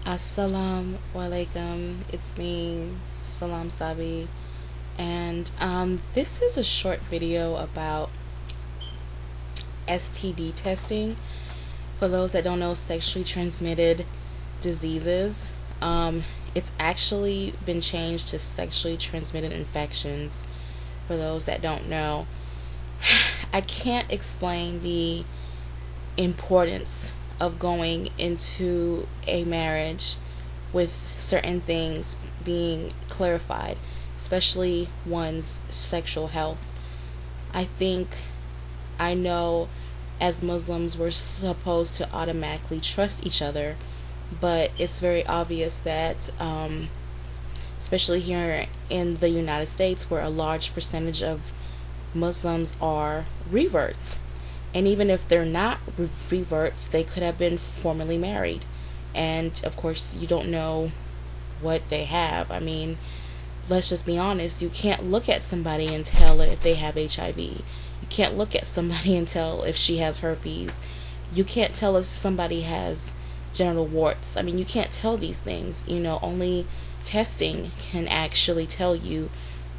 Assalamu alaikum. It's me, Salam Sabi, and this is a short video about STD testing. For those that don't know, sexually transmitted diseases. It's actually been changed to sexually transmitted infections. For those that don't know, I can't explain the importance of going into a marriage with certain things being clarified, especially one's sexual health. I think I know as Muslims we're supposed to automatically trust each other, but it's very obvious that, especially here in the United States, where a large percentage of Muslims are reverts. And even if they're not reverts, they could have been formerly married. And of course, you don't know what they have. I mean, let's just be honest. You can't look at somebody and tell if they have HIV. You can't look at somebody and tell if she has herpes. You can't tell if somebody has genital warts. I mean, you can't tell these things. Only testing can actually tell you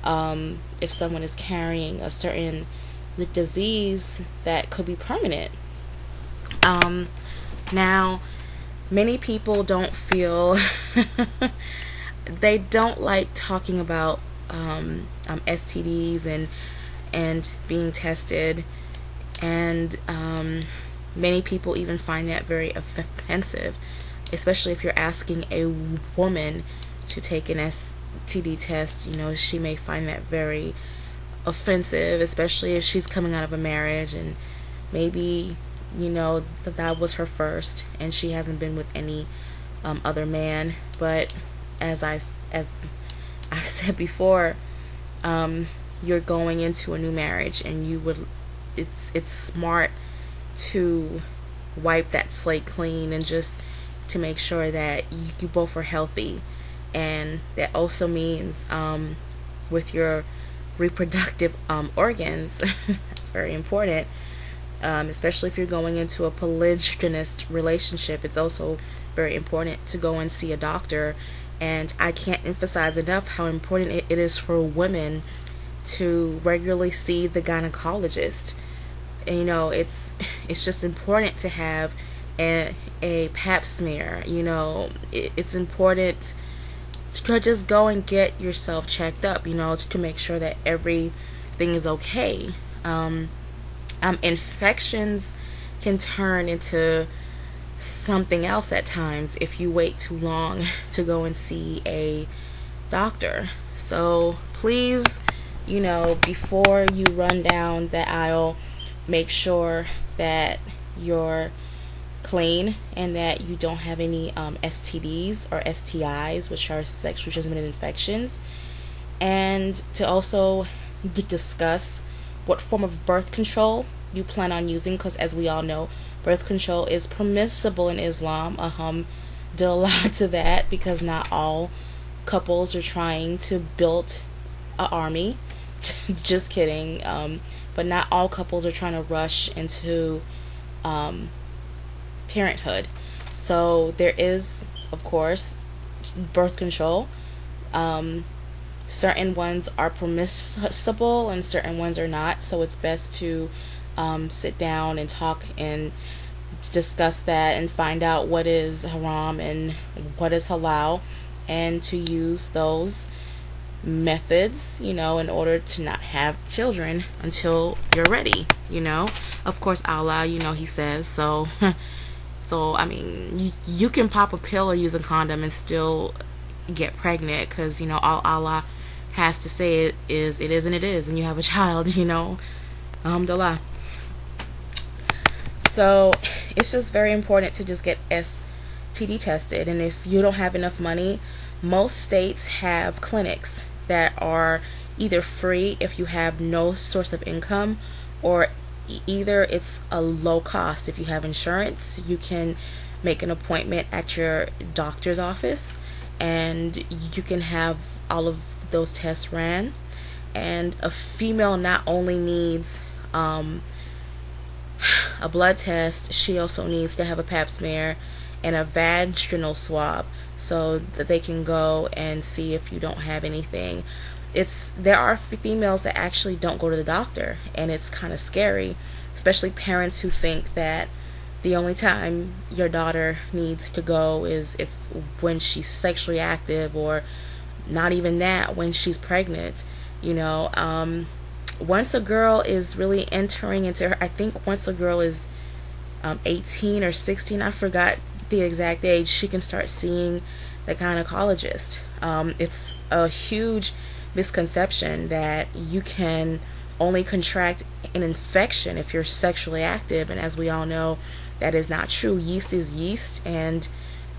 if someone is carrying a certain disease that could be permanent. Now, many people don't feel they don't like talking about STDs and being tested, and many people even find that very offensive, especially if you're asking a woman to take an STD test. She may find that very offensive, especially if she's coming out of a marriage and maybe that was her first and she hasn't been with any other man. But as I said before, you're going into a new marriage, and it's smart to wipe that slate clean and just to make sure that you both are healthy. And that also means with your reproductive organs. That's very important, especially if you're going into a polygynous relationship. It's also very important to go and see a doctor, and I can't emphasize enough how important it is for women to regularly see the gynecologist. And, it's just important to have a pap smear. It's important to just go and get yourself checked up, to make sure that everything is okay. Infections can turn into something else at times if you wait too long to go and see a doctor. So please, before you run down the aisle, make sure that you're clean and that you don't have any STDs or STIs, which are sexually transmitted infections, and to also discuss what form of birth control you plan on using, because as we all know, birth control is permissible in Islam. Alhamdulillah to that, because not all couples are trying to build an army. Just kidding. But not all couples are trying to rush into parenthood. So there is, of course, birth control. Certain ones are permissible and certain ones are not. So it's best to sit down and talk and discuss that and find out what is haram and what is halal, and to use those methods, in order to not have children until you're ready. Of course, Allah, He says so. So, I mean, you can pop a pill or use a condom and still get pregnant, because, all Allah has to say it is and it is, and you have a child, Alhamdulillah. So, it's just very important to just get STD tested. And if you don't have enough money, most states have clinics that are either free if you have no source of income, or either it's a low cost. If you have insurance, you can make an appointment at your doctor's office and you can have all of those tests ran. And a female not only needs a blood test, she also needs to have a pap smear and a vaginal swab so that they can go and see if you don't have anything. There are females that actually don't go to the doctor, and it's kind of scary, especially parents who think that the only time your daughter needs to go is when she's sexually active, or not even that, when she's pregnant. Once a girl is really entering into her, I think once a girl is 18 or 16, I forgot the exact age, she can start seeing the gynecologist. It's a huge misconception that you can only contract an infection if you're sexually active, and as we all know, that is not true. Yeast is yeast, and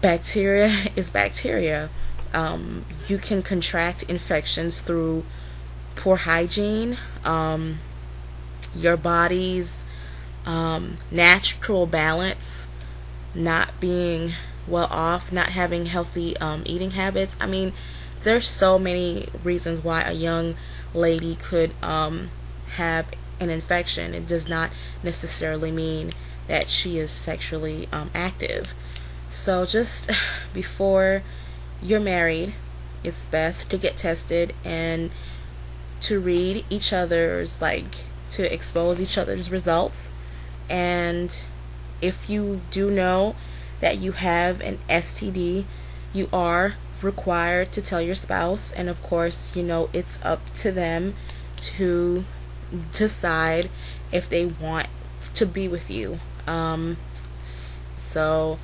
bacteria is bacteria. You can contract infections through poor hygiene, your body's natural balance not being well off, not having healthy eating habits. I mean, there's so many reasons why a young lady could have an infection. It does not necessarily mean that she is sexually active. So just before you're married, it's best to get tested and to read each other's, to expose each other's results. And if you do know that you have an STD, you are required to tell your spouse, and of course, it's up to them to decide if they want to be with you. So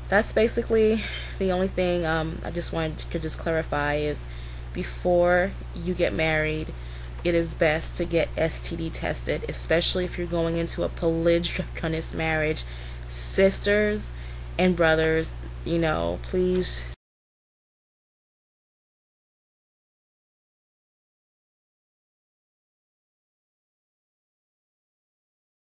that's basically the only thing I just wanted to just clarify is, before you get married, it is best to get STD tested, especially if you're going into a polygamous marriage. Sisters and brothers, please